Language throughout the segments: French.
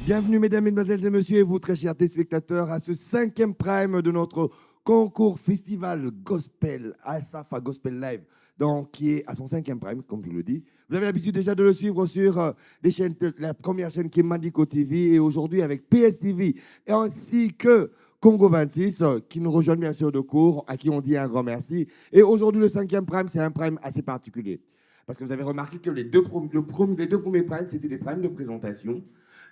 Bienvenue, mesdames, mesdemoiselles et messieurs, et vous, très chers téléspectateurs, à ce 5e prime de notre concours festival gospel, Asafa Gospel Live, donc, qui est à son 5e prime, comme je le dis. Vous avez l'habitude déjà de le suivre sur les chaînes, la première chaîne qui est Mandiko TV, et aujourd'hui avec PSTV, ainsi que Congo 26, qui nous rejoignent bien sûr de cours, à qui on dit un grand merci. Et aujourd'hui, le 5e prime, c'est un prime assez particulier. Parce que vous avez remarqué que les deux premiers primes, c'était des primes de présentation.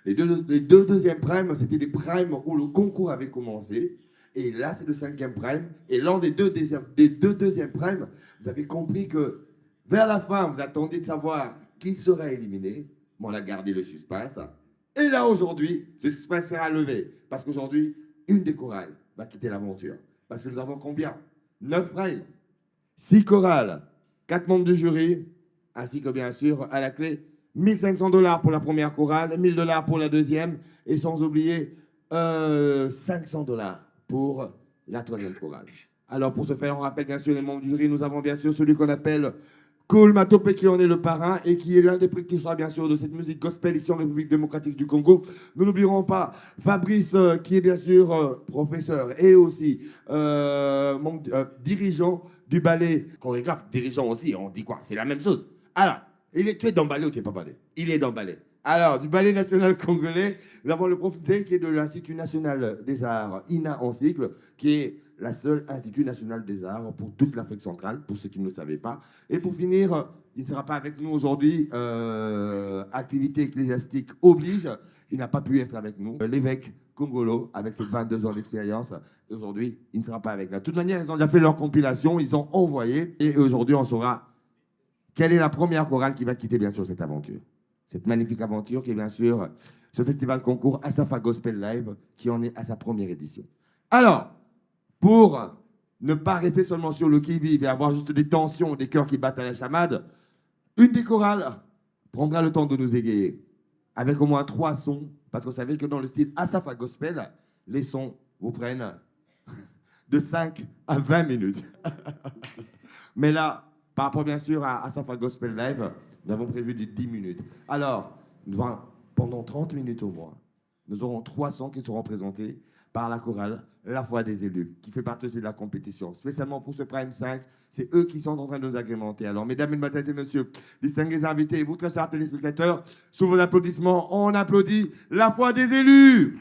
Les deux deuxièmes primes, c'était des primes où le concours avait commencé. Et là, c'est le 5e prime. Et lors des deux deuxièmes primes, vous avez compris que vers la fin, vous attendiez de savoir qui serait éliminé. Mais on a gardé le suspense. Et là, aujourd'hui, ce suspense sera levé. Parce qu'aujourd'hui, une des chorales va quitter l'aventure. Parce que nous avons combien? 9 primes, 6 chorales, 4 membres du jury, ainsi que bien sûr, à la clé, $1 500 pour la première chorale, $1 000 pour la deuxième, et sans oublier $500 pour la troisième chorale. Alors pour ce faire, on rappelle bien sûr les membres du jury. Nous avons bien sûr celui qu'on appelle Koul Matopé, qui en est le parrain et qui est l'un des prix qui sera bien sûr de cette musique gospel ici en République démocratique du Congo. Nous n'oublierons pas Fabrice, qui est bien sûr professeur et aussi dirigeant du ballet, chorégraphe, dirigeant aussi, on dit quoi? C'est la même chose. Alors, tu es dans le ballet ou tu n'es pas ballet? Il est dans le ballet. Alors, du ballet national congolais, nous avons le professeur qui est de l'Institut national des arts, INA en cycle, qui est la seule Institut national des arts pour toute l'Afrique centrale, pour ceux qui ne le savaient pas. Et pour finir, il ne sera pas avec nous aujourd'hui, activité ecclésiastique oblige, il n'a pas pu être avec nous. L'évêque Congolo, avec ses 22 ans d'expérience, aujourd'hui, il ne sera pas avec nous. De toute manière, ils ont déjà fait leur compilation, ils ont envoyé, et aujourd'hui, on saura quelle est la première chorale qui va quitter, bien sûr, cette aventure. Cette magnifique aventure qui est, bien sûr, ce festival concours Asafa Gospel Live, qui en est à sa première édition. Alors, pour ne pas rester seulement sur le qui-vive et avoir juste des tensions, des cœurs qui battent à la chamade, une des chorales prendra le temps de nous égayer, avec au moins 3 sons, parce que vous savez que dans le style Asafa Gospel, les sons vous prennent de 5 à 20 minutes. Mais là, par rapport bien sûr à Asafa Gospel Live, nous avons prévu de 10 minutes. Alors, pendant 30 minutes au moins, nous aurons 3 sons qui seront présentés par la chorale La Voix des élus, qui fait partie de la compétition. Spécialement pour ce Prime 5, c'est eux qui sont en train de nous agrémenter. Alors, mesdames, mesdemoiselles et messieurs, distingués invités, vous, très chers téléspectateurs, sous vos applaudissements, on applaudit La Voix des élus.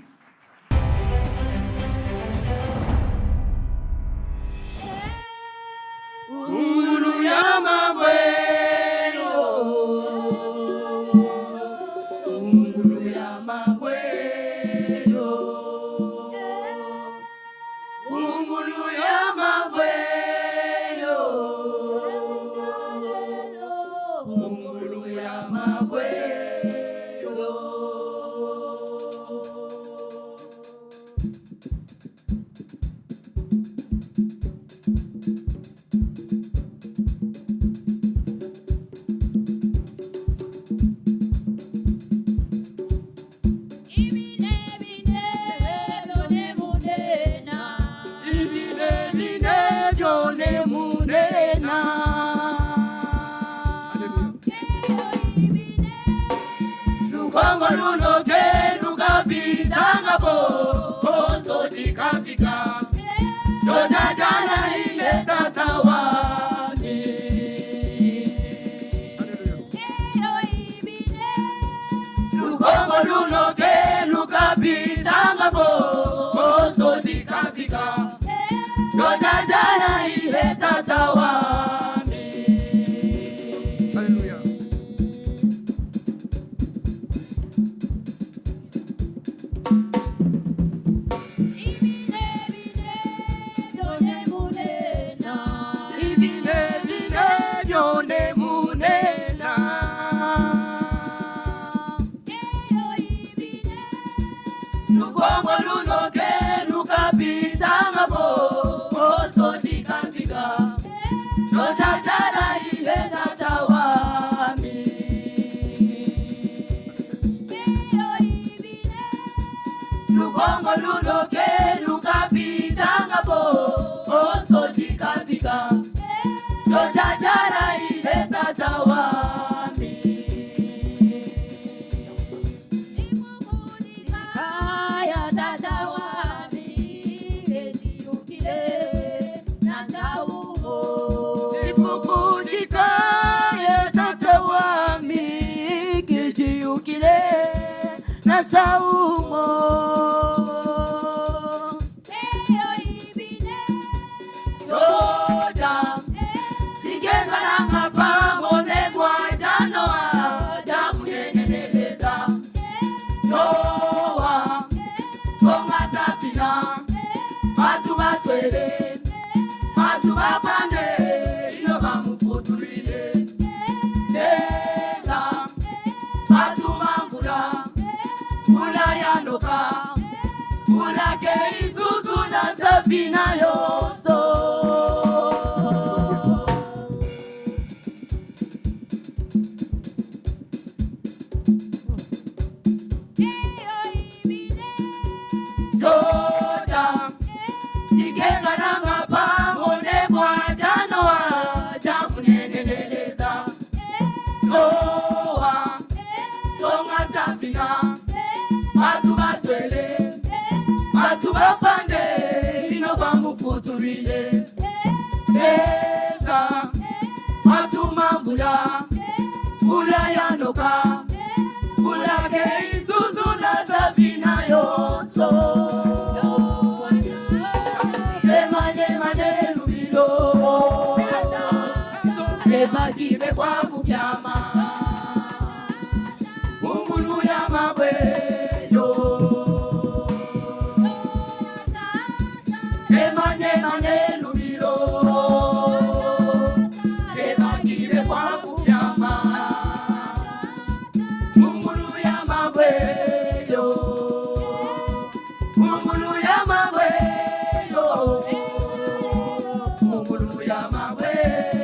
Siukile na saumo eyo ibine yoda Digenga na mapango negwa janoa Damu neneleza Noa Konga sapina Matu batwele Matu bapande Iyo bamufuturile Neza Matu mambula Mula yanoka Mula keizuzu na sapina yoso Joda Digenga na mapango nebwa janoa Damu neneleza Noa Tonga sapina Matu batwele Matu bapande Ino bamufuturile Neza Matu mambula Mula yanoka Mula keizuzu na sapina yoso Bagibe kwa kubyama Mungulu ya mabweyo Manye lubilo Bagibe kwa kubyama Mungulu ya mabweyo Mungulu ya mabweyo Mungulu ya mabweyo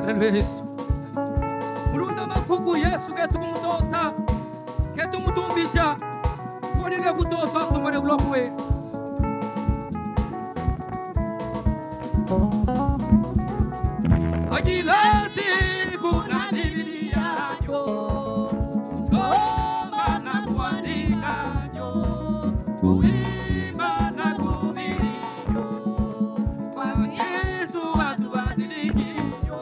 Haleluya Yesu. Mulunda makuku Yesu ketumutota. Ketumutumbisha. Fonile kutota tumare ulokwe. Agilati kuna Biblia yo. Soma na kuandika yo. Kuimba na kuhubiri yo. Kwa Yesu watu badiliki yo.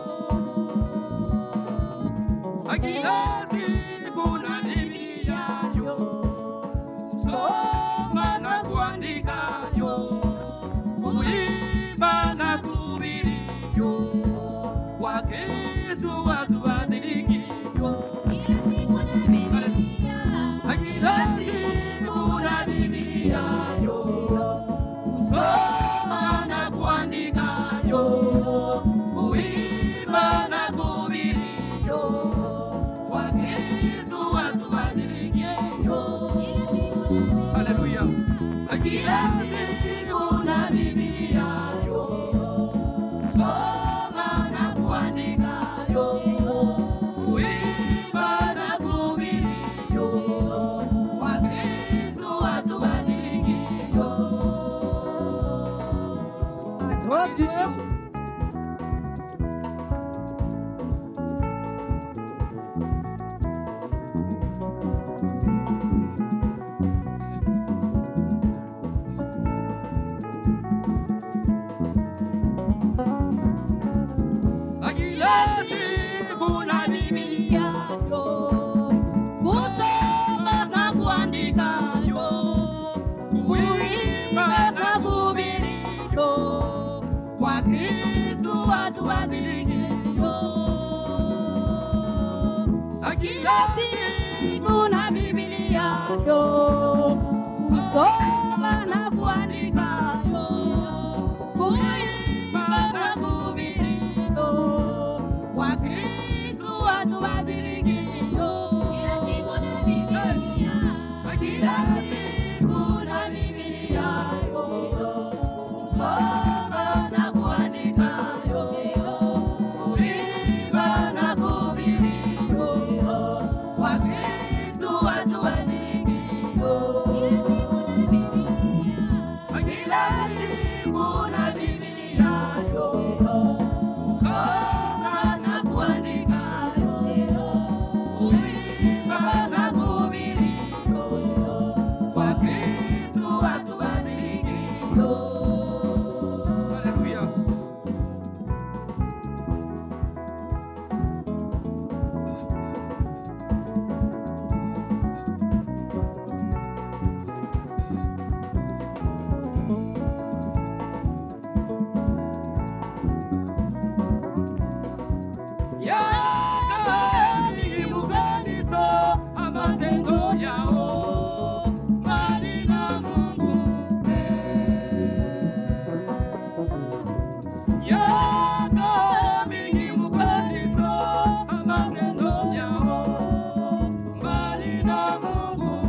Agilati kuna Biblia yo. Soma na kuandika yo. Kuimba na kuhubiri yo. Kwa Yesu watu badiliki yo. Agilati kuna Biblia yo. Soma na kuandika yo. Kuimba na kuhubiri yo. Kwa Yesu watu badiliki yo. Haleluya. Agilati kuna Biblia yo. Soma na kuandika yo. Kuimba na kuhubiri yo. Kwa Kristo watu badiliki yo. Agilati kuna Biblia yo. Kusoma na kuandika yo. Kuimba na kuhubiri yo. Kwa Kristo watu badiliki yo. Agilati kuna Biblia yo. Kusoma na kuandika yo. Kuimba na kuhubiri yo. Kwa Kristo watu badiliki yo. Agilati kuna Biblia yo. Soma na kuandika yo. Kuimba na kuhubiri yo. Kwa Kristo watu badiliki yo. Agilati kuna Biblia yo. Soma na kuandika yo. Kuimba na kuhubiri yo. Kwa Kristo watu badiliki yo. Haleluya. Amatendo yao mbali na Mungu. Yako mingi mukaniso, amatendo yao mbali na Mungu.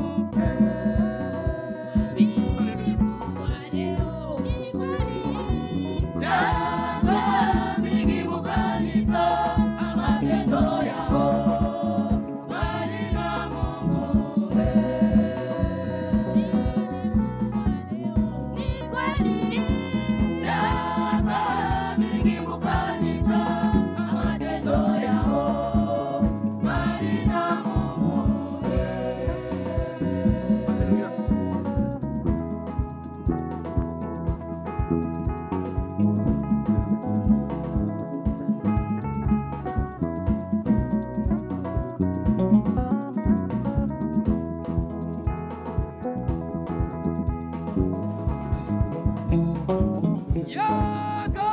Yako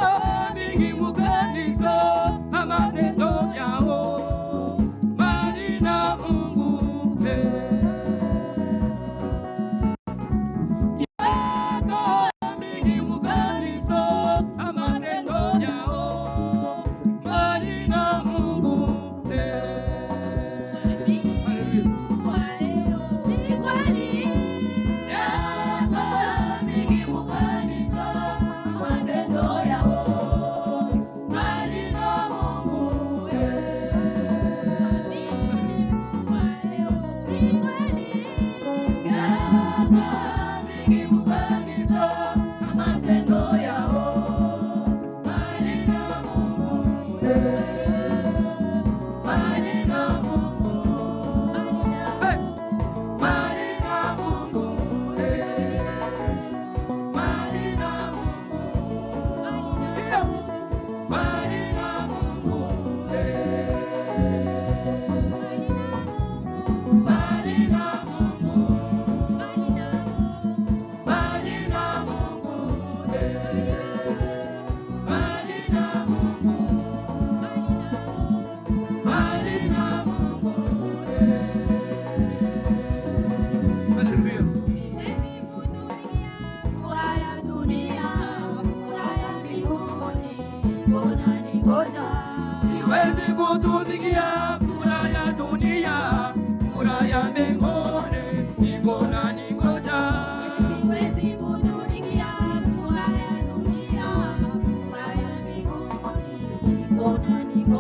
mingi mukaniso, amatendo yao Matendo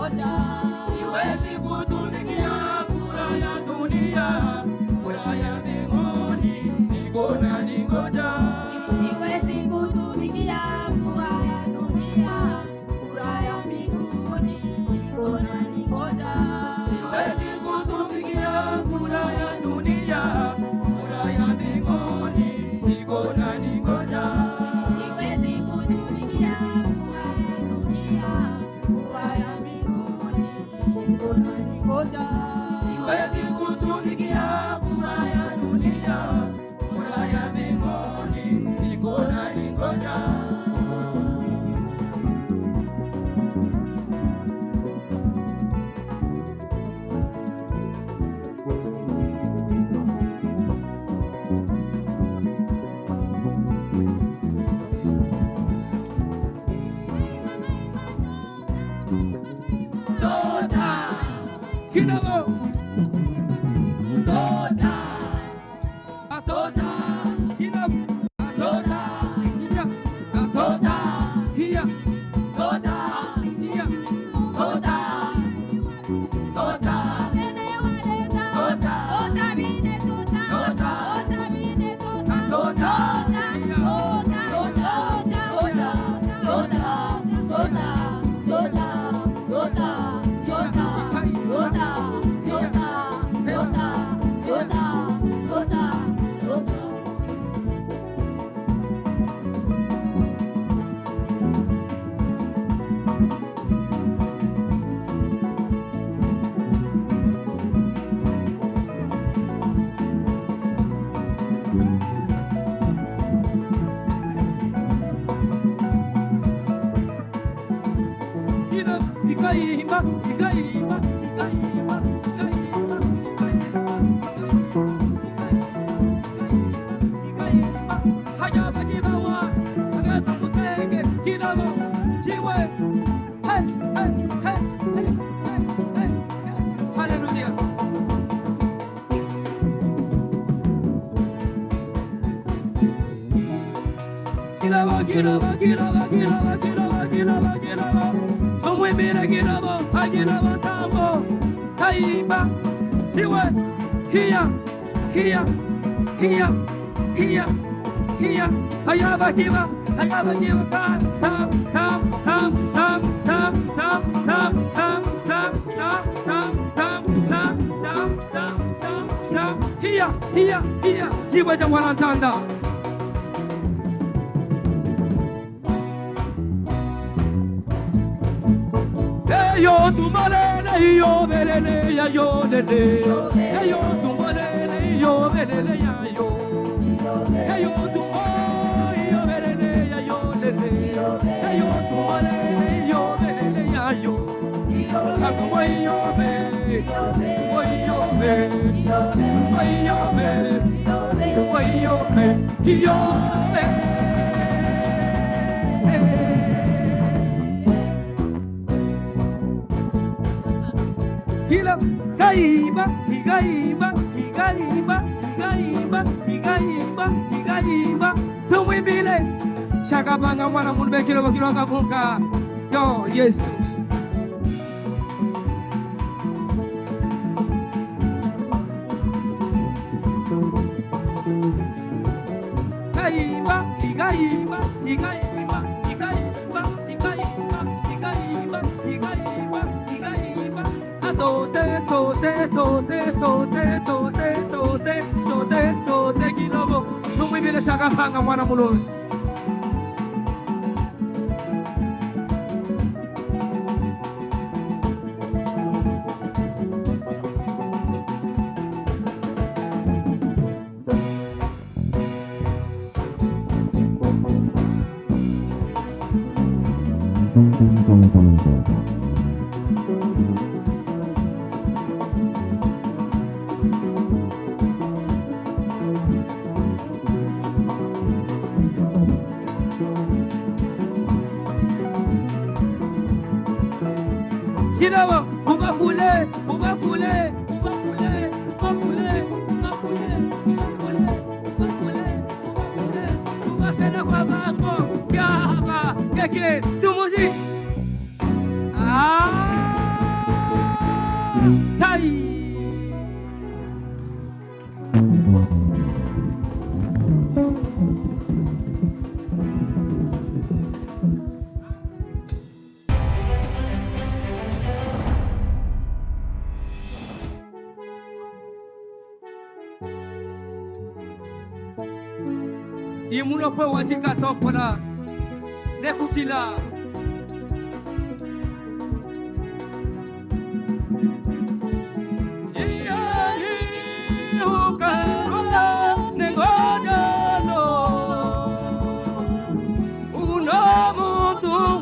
ngoja. Siwezi kutumikia furaha ya dunia, furaha ya mbinguni niko naningoja. Siwezi kutumikia furaha ya dunia, furaha ya mbinguni niko naningoja. Siwezi kutumikia furaha ya dunia, furaha ya mbinguni niko naningoja. Siwezi kutumikia furaha ya dunia, furaha ya mbinguni niko naningoja. Siwezi kutumikia furaha ya dunia, furaha ya mbinguni niko naningoja. Tota, kinabo. Tota, tota, kinabo. Tota, kia. Tota, kia. Tota, kia. Tota, tota. Hikaima, hikaima, hikaima, hikaima, hikaima, hajaba kibawa, hagata musenge, kinabo, jiwe, hey, hey, hey, hey, hey, hey, hallelujah. Kinabo, kinabo, kinabo, kinabo, kinabo, kinabo, kinabo. Mira girabo, agirabo tambo, kaimba, siwe, hiya, hiya, hiya, hiya, hiya, hayaba kiba, tam, tam, tam, tam, tam, tam, tam, tam, tam, tam, tam, tam, tam, tam, tam, tam, tam, tam, hiya, hiya, hiya, jiwa jawala tanda. Yo tumalele yo belele ya yo lele yo tumalele yo belele ya yo yo tumo yo belele ya yo lele yo tumalele yo belele ya yo akumo yo be yo be yo be yo be yo be Hila, higaiba, higaiba, higaiba, higaiba, higaiba, higaiba. Tumwimbile shakabanga mwana munbe kilo akavuka. Yo Yesu. Higaiba, higaiba, higaiba, higaiba, higaiba, higaiba, higaiba, higaiba. Tote, tote, tote, tote, tote, tote, tote, tote, kinabo. Tumwimbile shakabanga mwana mulungu. Kinabo, ubafule, ubafule, ubafule, ubafule, ubafule, ubafule, ubafule, ubafule, ubasena kwa bango, kya hapa, kya kile, tumuzi. Ah! Imuno po wajika tompona nekutila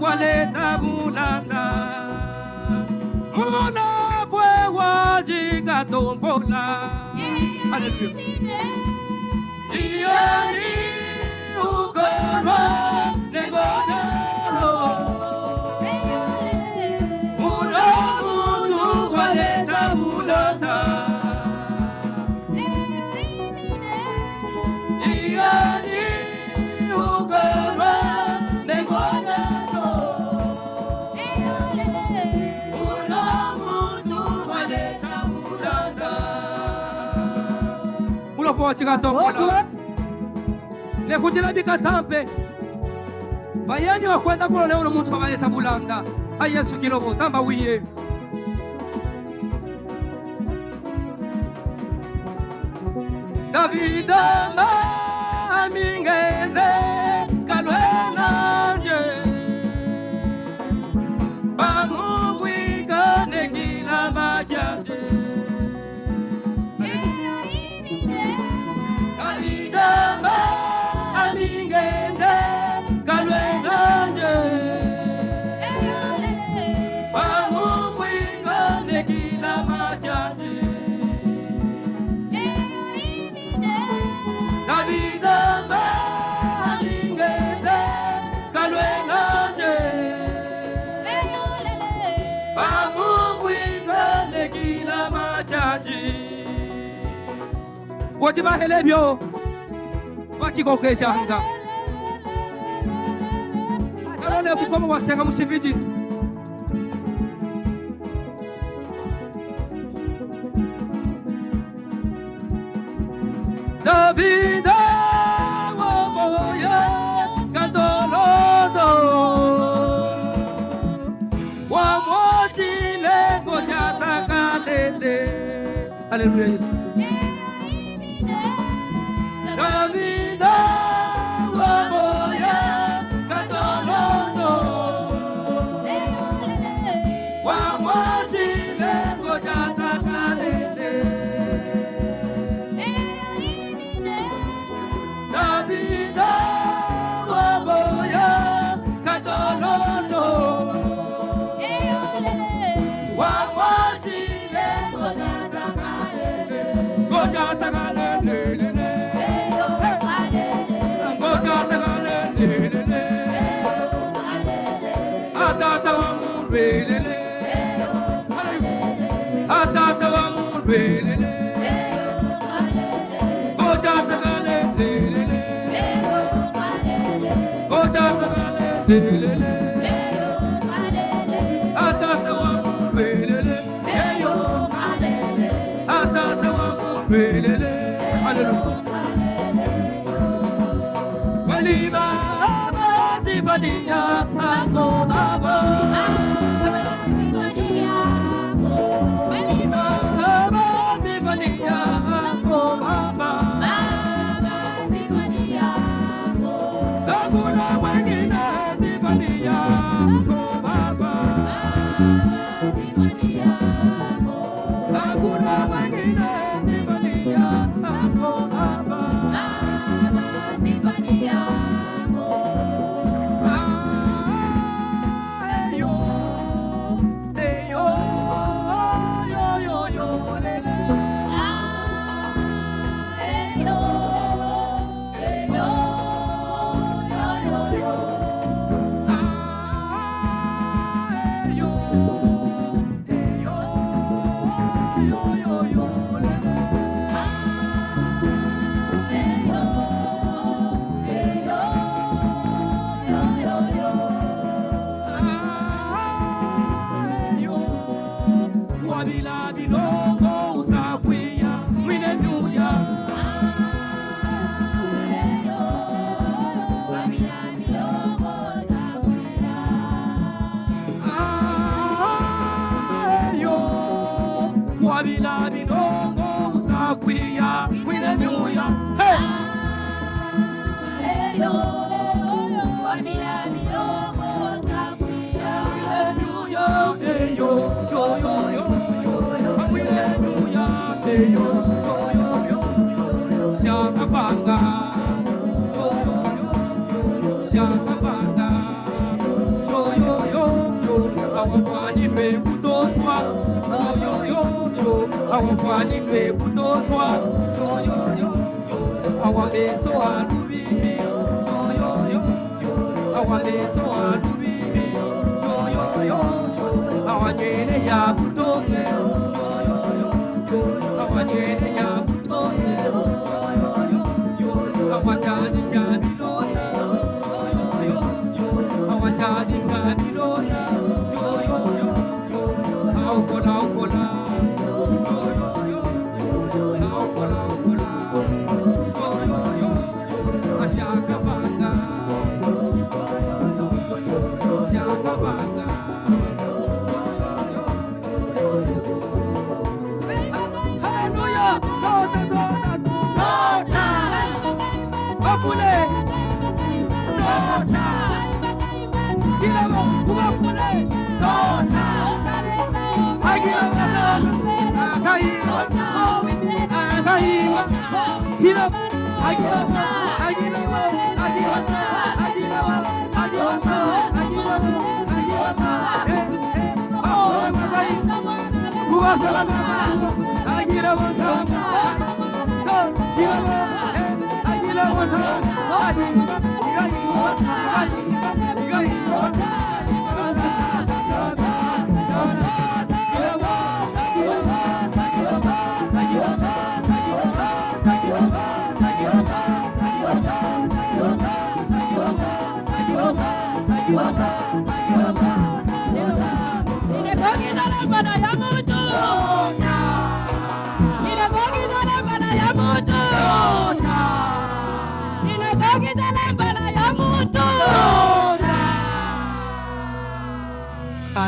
waleta mulanda muna pwe wajika tompona. Hallelujah. Iyani ukarwa negodaro muna mutu waleta mulanda Iyani ukarwa negodaro muna mutu waleta mulanda. Mulo po chika tompona nekujila bikatampe bayani wakwenda kulo leo muntu wabaleta bulanda a Yesu kirobo tamba wiye Davida mingende kalwenanje bamubwika nekila majaje Davida amingende kalwenanje bamubwika nekila majaji Davida amingende kalwenanje bamubwika nekila majaji Wojiba helebyo wakikokesha hanga alone kukoma wasenga musiviji Davida wamoya kantolodo wamoshile ngojata kalele. Hallelujah Yesu. Davida wamoya katolono wamoshile ngojata kalele Davida wamoya katolono wamoshile ngojata kalele ngojata kalele Atata wa mulwelele Atata wa mulwelele Gojata kalelele Gojata kalelele Atata wa mulwelele Atata wa mulwelele Hallelujah. Waliba Sibania ako baba Sibania Waliba Sibania ako baba Sibania Hakuna wengine Sibania ako baba Sibania Hakuna wengine Sibania ako baba Sibania bila bidongo usakwiya kwilemuya. Hey! Eyo, wabila milongo takwiya. Kwilemuya, eyo, yo yo yo yo. Kwilemuya, eyo, yo yo yo yo. Shakabanga, yo yo yo yo. Shakabanga, yo yo yo yo. Awafani lwe kutotwa, yo yo yo yo. Awafani lwe kutotwa, yo yo yo yo. Awabeso alubimi, yo yo yo yo. Awabeso alubimi, yo yo yo yo. Awanyene ya kutoke, yo yo yo yo. Awanyene ya kutoke, yo yo yo yo. Awanyani kabilona, yo yo yo yo. Awanyani kabilona, yo yo yo yo. Aukola aukola, yo yo yo yo. Aukola aukola, yo yo yo yo. Ashakabanga, Ashakabanga. Hallelujah! Tota, tota, Bakule! Tota! Kirabo, kubakule! Tota! Agiraba! Agaiwa! Agaiwa! Kirabo! Agiraba! Agiraba! Agiraba! Agiraba! Agiraba! Agiraba! Agiraba! Oh, Agiraba! Kubasala! Agiraba! Agiraba!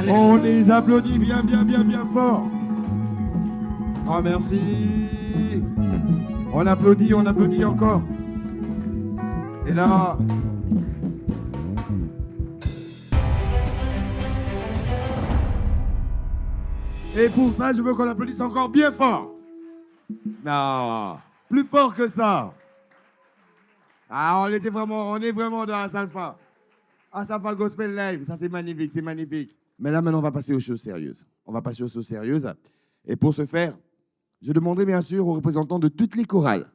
On les applaudit bien, bien, bien, bien fort. Oh, merci. On applaudit encore. Et là... Et pour ça, je veux qu'on applaudisse encore bien fort. Non, plus fort que ça. Ah, on est vraiment dans Asalfa. Asalfa Gospel Live, ça c'est magnifique, c'est magnifique. Mais là, maintenant, on va passer aux choses sérieuses. Et pour ce faire, je demanderai bien sûr aux représentants de toutes les chorales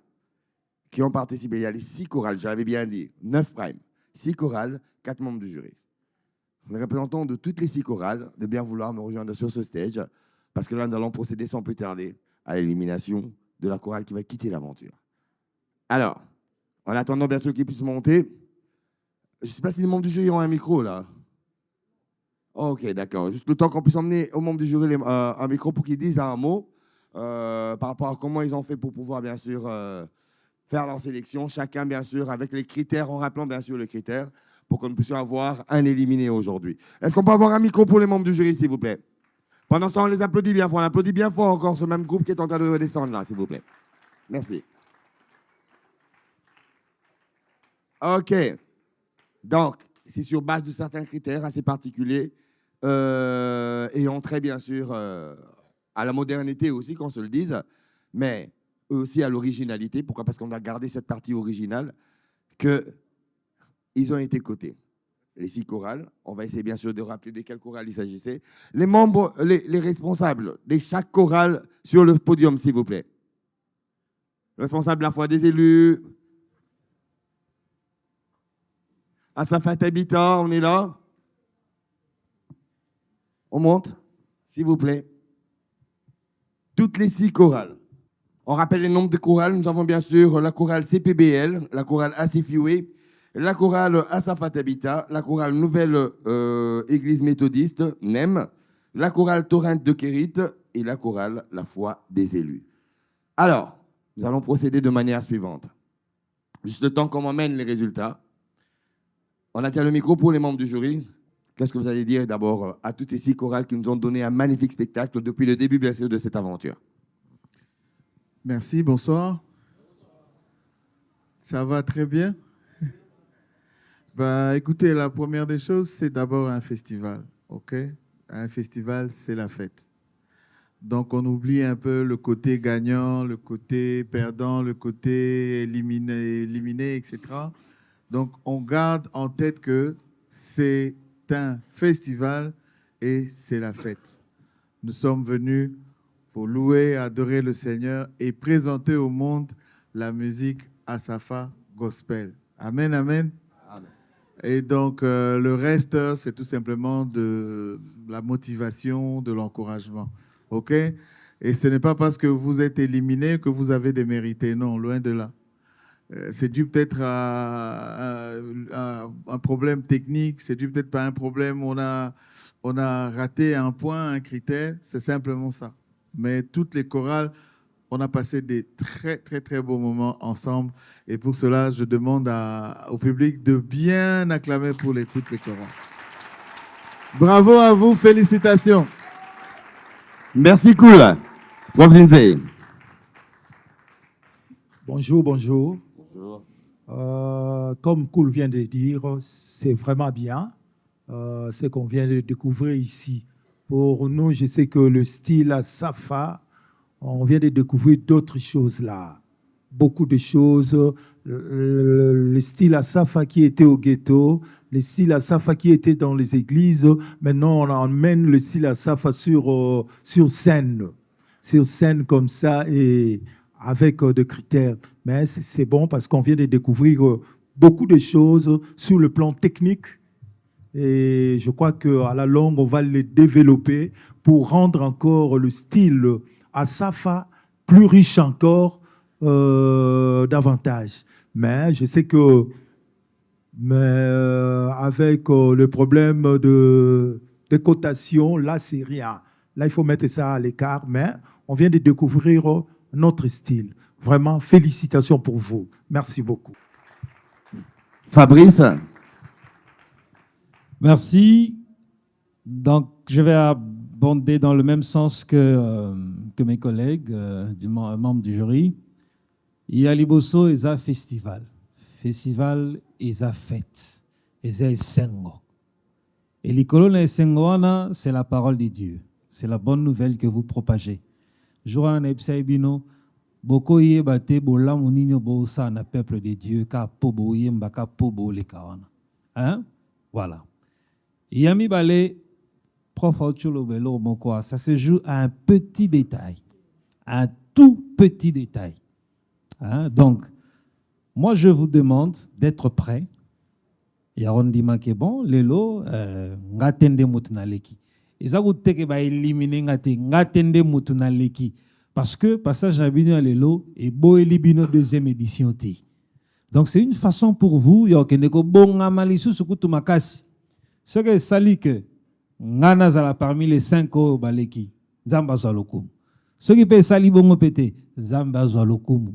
qui ont participé. Il y a les 6 chorales, j'avais bien dit, 9 primes, 6 chorales, 4 membres du jury. Les représentants de toutes les 6 chorales de bien vouloir me rejoindre sur ce stage, parce que là, nous allons procéder sans plus tarder à l'élimination de la chorale qui va quitter l'aventure. Alors, en attendant bien sûr qu'ils puissent monter, je ne sais pas si les membres du jury ont un micro là. Ok, d'accord. Juste le temps qu'on puisse emmener aux membres du jury un micro pour qu'ils disent un mot par rapport à comment ils ont fait pour pouvoir bien sûr faire leur sélection. Chacun bien sûr avec les critères, en rappelant bien sûr les critères pour que nous puissions avoir un éliminé aujourd'hui. Est-ce qu'on peut avoir un micro pour les membres du jury s'il vous plaît? Pendant ce temps, on les applaudit bien fort. On applaudit bien fort encore ce même groupe qui est en train de redescendre là, s'il vous plaît. Merci. OK. Donc, c'est sur base de certains critères assez particuliers et on trait bien sûr à la modernité aussi, qu'on se le dise, mais aussi à l'originalité. Pourquoi? Parce qu'on a gardé cette partie originale qu'ils ont été cotés. Les 6 chorales, on va essayer bien sûr de rappeler de quelle chorale il s'agissait. Les membres, les responsables de chaque chorale sur le podium, s'il vous plaît. Responsable de la foi des élus. Asafat Habitat, on est là. On monte, s'il vous plaît. Toutes les 6 chorales. On rappelle les nombres de chorales. Nous avons bien sûr la chorale CPBL, la chorale Asifiwe, la chorale Asafat Habitat, la chorale Nouvelle Église Méthodiste, NEM, la chorale Torrent de Kérit et la chorale La Foi des élus. Alors, nous allons procéder de manière suivante. Juste le temps qu'on m'emmène les résultats. On attire le micro pour les membres du jury. Qu'est-ce que vous allez dire d'abord à toutes ces 6 chorales qui nous ont donné un magnifique spectacle depuis le début, bien sûr, de cette aventure? Merci, bonsoir. Ça va très bien? Bah, écoutez, la première des choses, c'est d'abord un festival, ok? Un festival, c'est la fête. Donc, on oublie un peu le côté gagnant, le côté perdant, le côté éliminé, etc. Donc, on garde en tête que c'est un festival et c'est la fête. Nous sommes venus pour louer, adorer le Seigneur et présenter au monde la musique Asafa Gospel. Amen, amen. Amen. Et donc, le reste, c'est tout simplement de la motivation, de l'encouragement. OK? Et ce n'est pas parce que vous êtes éliminé que vous avez démérité. Non, loin de là. C'est dû peut-être à un problème technique, c'est dû peut-être pas un problème, on a raté un point, un critère, c'est simplement ça. Mais toutes les chorales, on a passé des très, très, très beaux moments ensemble. Et pour cela, je demande au public de bien acclamer pour toutes les chorales. Bravo à vous, félicitations. Merci, cool. Prof Lindsay. Bonjour, bonjour. Bonjour. Comme Koul vient de dire, c'est vraiment bien ce qu'on vient de découvrir ici. Pour nous, je sais que le style Safa, on vient de découvrir d'autres choses là. Beaucoup de choses. Le style Safa qui était au ghetto, le style Safa qui était dans les églises. Maintenant, on emmène le style Safa sur scène. Sur scène comme ça et avec des critères. Mais c'est bon parce qu'on vient de découvrir beaucoup de choses sur le plan technique. Et je crois qu'à la longue, on va les développer pour rendre encore le style Asafa plus riche encore davantage. Mais je sais que avec le problème de cotation, là, c'est rien. Là, il faut mettre ça à l'écart. Mais on vient de découvrir notre style. Vraiment, félicitations pour vous. Merci beaucoup. Fabrice. Merci. Donc, je vais abonder dans le même sens que mes collègues, membres du jury. Il y a Liboso et un festival. Festival et une fête. Et un sengo. Et l'icône et sengoana, c'est la parole de Dieu. C'est la bonne nouvelle que vous propagez. Jour na ebino boko yebate bola moninyo bosa na peuple de Dieu ka pobo yemba ka pobo le kawana. Hein? Voilà. Yami balé prof Autulo Belo Mokoa, ça se joue à un petit détail. Un tout petit détail. Hein? Donc, moi je vous demande d'être prêts. Yaron Dima ke bon, lelo ngatende mutunaleki. Ezaku teke ba éliminer ngatende mutunaleki. Parce que passage à Bino Lelo et Boeli Bino deuxième édition T. Donc c'est une façon pour vous, Yokeneko Bonga Malisu Sukutu Makasi. Ce que sali que Ngana Zala parmi les 5 Baleki, Zamba Zalokum. Ce qui peut sali bongo pété, Zamba Zalokum.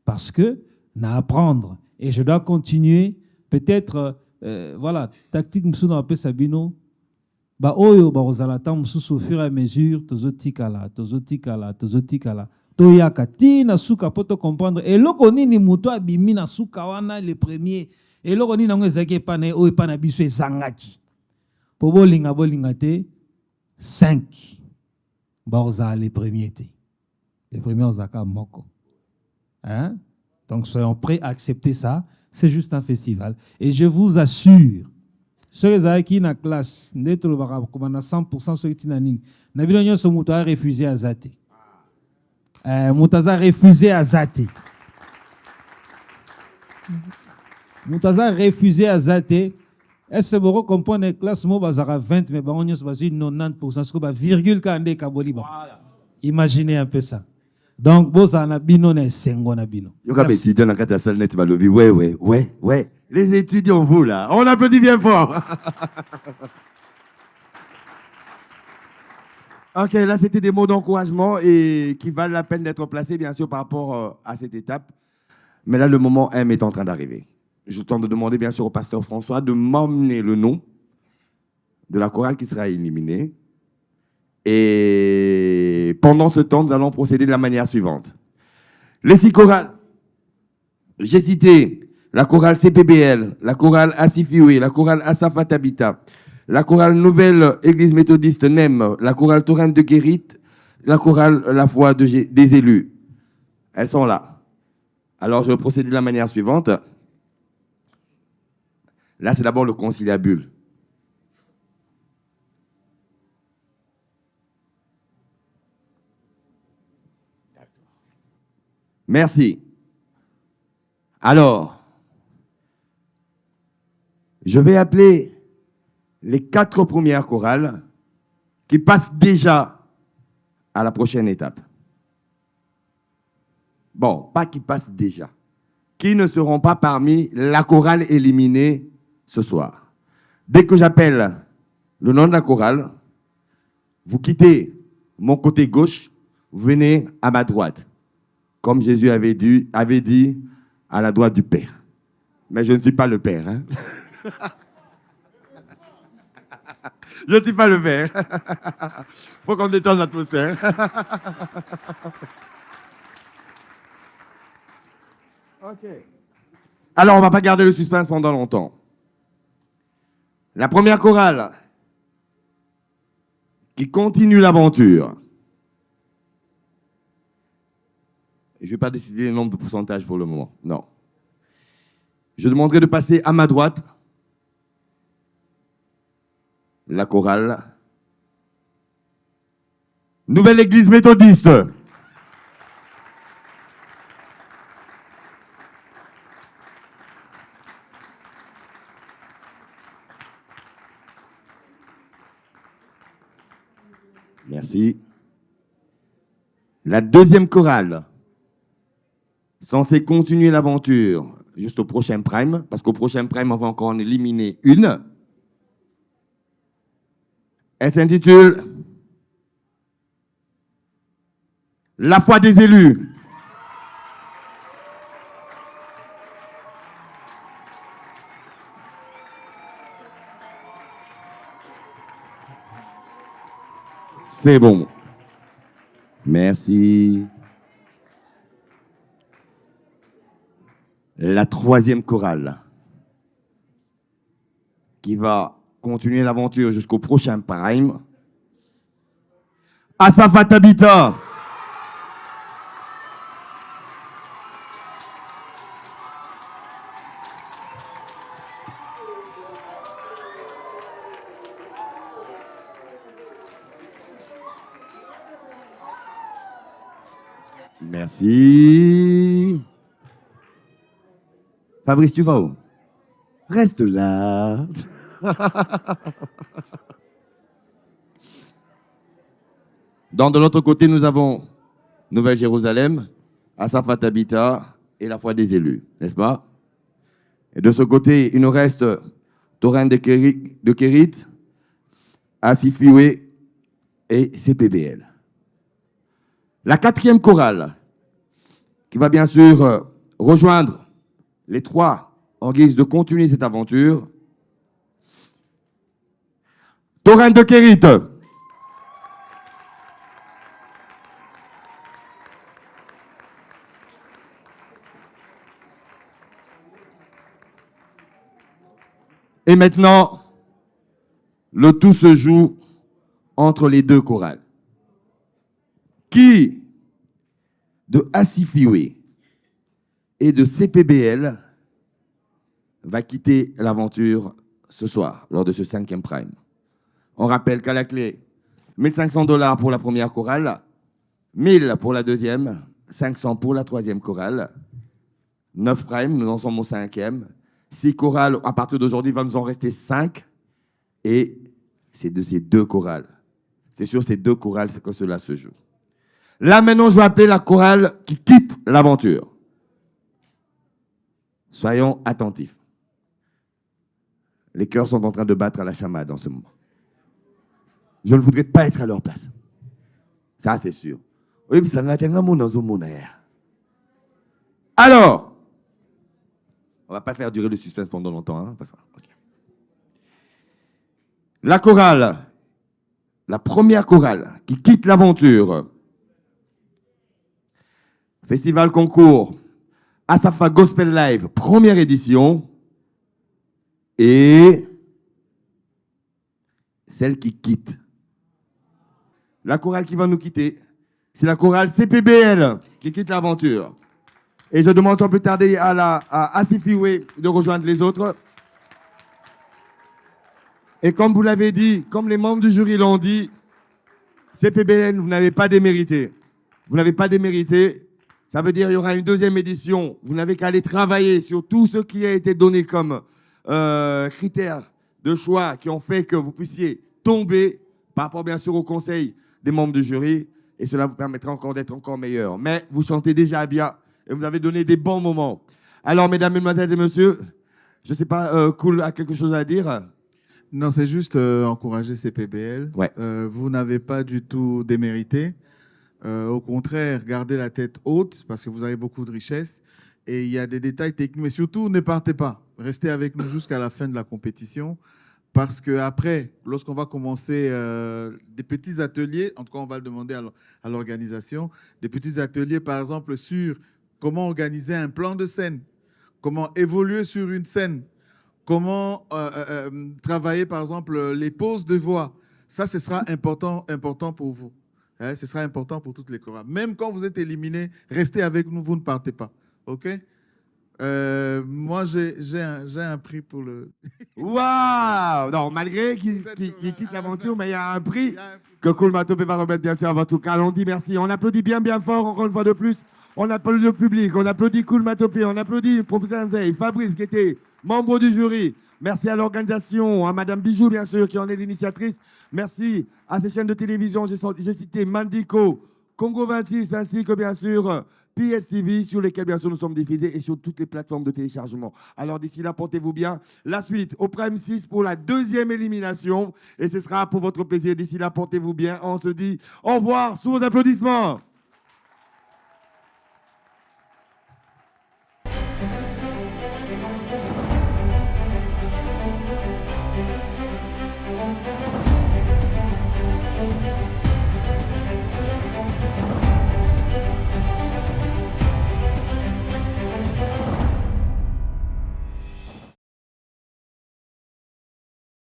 Parce que, na apprendre. Et je dois continuer, peut-être, voilà, tactique Msuna Ape Sabino. Ba oyo ba ozalata mususu au fur et à mesure tozotikala toyaka tina suka poto comprendre eloko nini muto abimi na suka wana le premier eloko nini ngo ezaki pa na oyo pa na biso ezangaki po bolinga te 5 ba ozala les premiers ozaka moko hein. Donc soyons prêts à accepter ça, c'est juste un festival et je vous assure ceux qui sont dans la classe, 100% ceux qui sont dans la classe, ils ont refusé à Zate. Moutaza refusé à Zate. Moutaza refusé à Zate. Est-ce que vous comprenez la classe, moi, 20, mais on est 90%, ce que virgule kande kaboli. Imaginez un peu ça. Donc, vous avez bino na sengo na bino. Merci. Ouais. Les étudiants, vous là, on applaudit bien fort. Ok, là c'était des mots d'encouragement et qui valent la peine d'être placés bien sûr par rapport à cette étape. Mais là le moment M est en train d'arriver. Je tente de demander bien sûr au pasteur François de m'emmener le nom de la chorale qui sera éliminée. Et pendant ce temps, nous allons procéder de la manière suivante. Les 6 chorales. J'ai cité la chorale CPBL, la chorale Asifiwe, la chorale Asafat Habitat, la chorale Nouvelle Église Méthodiste NEM, la chorale Torrent de Guérit, la chorale La Foi des élus. Elles sont là. Alors, je vais procéder de la manière suivante. Là, c'est d'abord le conciliabule. Merci. Alors, je vais appeler les 4 premières chorales qui passent déjà à la prochaine étape. Bon, pas qui passent déjà. Qui ne seront pas parmi la chorale éliminée ce soir. Dès que j'appelle le nom de la chorale, vous quittez mon côté gauche, vous venez à ma droite. Comme Jésus avait dit à la droite du Père. Mais je ne suis pas le Père. Hein? Je ne suis pas le Père. Il faut qu'on détende l'atmosphère. Ok. Alors, on ne va pas garder le suspense pendant longtemps. La première chorale qui continue l'aventure. Je ne vais pas décider le nombre de pourcentages pour le moment. Non. Je demanderai de passer à ma droite la chorale Nouvelle Église Méthodiste. Merci. La deuxième chorale, censée continuer l'aventure juste au prochain prime, parce qu'au prochain prime, on va encore en éliminer une. Elle s'intitule La Foi des élus. C'est bon. Merci. La troisième chorale qui va continuer l'aventure jusqu'au prochain prime. Asafat Habitat. Merci. Fabrice, tu vas où? Reste là. Donc, de l'autre côté, nous avons Nouvelle-Jérusalem, Asafat Habitat et la Foi des élus, n'est-ce pas? Et de ce côté, il nous reste Torrent de Kérit, Asifiwe et CPBL. La quatrième chorale, qui va bien sûr rejoindre les 3 en guise de continuer cette aventure. Torrent de Kérit. Et maintenant, le tout se joue entre les 2 chorales. Qui de Asifiwe et de CPBL va quitter l'aventure ce soir, lors de ce 5e prime. On rappelle qu'à la clé, $1 500 pour la première chorale, 1000 pour la deuxième, 500 pour la troisième chorale. 9 primes, nous en sommes au 5e. 6 chorales, à partir d'aujourd'hui, il va nous en rester 5. Et c'est de ces 2 chorales. C'est sur ces 2 chorales que cela se joue. Là, maintenant, je vais appeler la chorale qui quitte l'aventure. Soyons attentifs. Les cœurs sont en train de battre à la chamade en ce moment. Je ne voudrais pas être à leur place. Ça, c'est sûr. Oui, mais ça n'a pas dans ce monde. Alors, on ne va pas faire durer le suspense pendant longtemps. Hein, parce que, okay. La chorale, la première chorale qui quitte l'aventure, Festival concours Asafa Gospel Live, première édition. Et celle qui quitte. La chorale qui va nous quitter, c'est la chorale CPBL qui quitte l'aventure. Et je demande sans plus tarder à Asifiwe de rejoindre les autres. Et comme vous l'avez dit, comme les membres du jury l'ont dit, CPBL, vous n'avez pas démérité. Vous n'avez pas démérité. Ça veut dire qu'il y aura une deuxième édition. Vous n'avez qu'à aller travailler sur tout ce qui a été donné comme critères de choix qui ont fait que vous puissiez tomber par rapport bien sûr au conseil des membres du jury. Et cela vous permettra encore d'être encore meilleur. Mais vous chantez déjà bien et vous avez donné des bons moments. Alors, mesdames, mesdemoiselles et messieurs, je ne sais pas, Cool a quelque chose à dire? Non, c'est juste encourager CPBL. Ouais. Vous n'avez pas du tout démérité. Au contraire, gardez la tête haute parce que vous avez beaucoup de richesses. Et il y a des détails techniques. Mais surtout, ne partez pas. Restez avec nous jusqu'à la fin de la compétition. Parce qu'après, lorsqu'on va commencer des petits ateliers, en tout cas, on va le demander à l'organisation, des petits ateliers, par exemple, sur comment organiser un plan de scène, comment évoluer sur une scène, comment travailler, par exemple, les pauses de voix. Ça, ce sera important pour vous. Hein, ce sera important pour toutes les chorales. Même quand vous êtes éliminés, restez avec nous, vous ne partez pas. OK? Moi, j'ai un prix pour le... Waouh! Non, malgré qu'il quitte l'aventure, mais il y a un prix que Cool Matopé va remettre bien sûr à votre cas. On dit merci. On applaudit bien fort, encore une fois de plus. On applaudit le public, on applaudit Cool Matopé, on applaudit le professeur Nzei, Fabrice qui était membre du jury. Merci à l'organisation, à Madame Bijou bien sûr qui en est l'initiatrice. Merci à ces chaînes de télévision, j'ai cité Mandico, Congo 26 ainsi que bien sûr PSTV sur lesquels bien sûr nous sommes diffusés et sur toutes les plateformes de téléchargement. Alors d'ici là, portez-vous bien. La suite au Prime 6 pour la deuxième élimination et ce sera pour votre plaisir. D'ici là, portez-vous bien. On se dit au revoir sous vos applaudissements.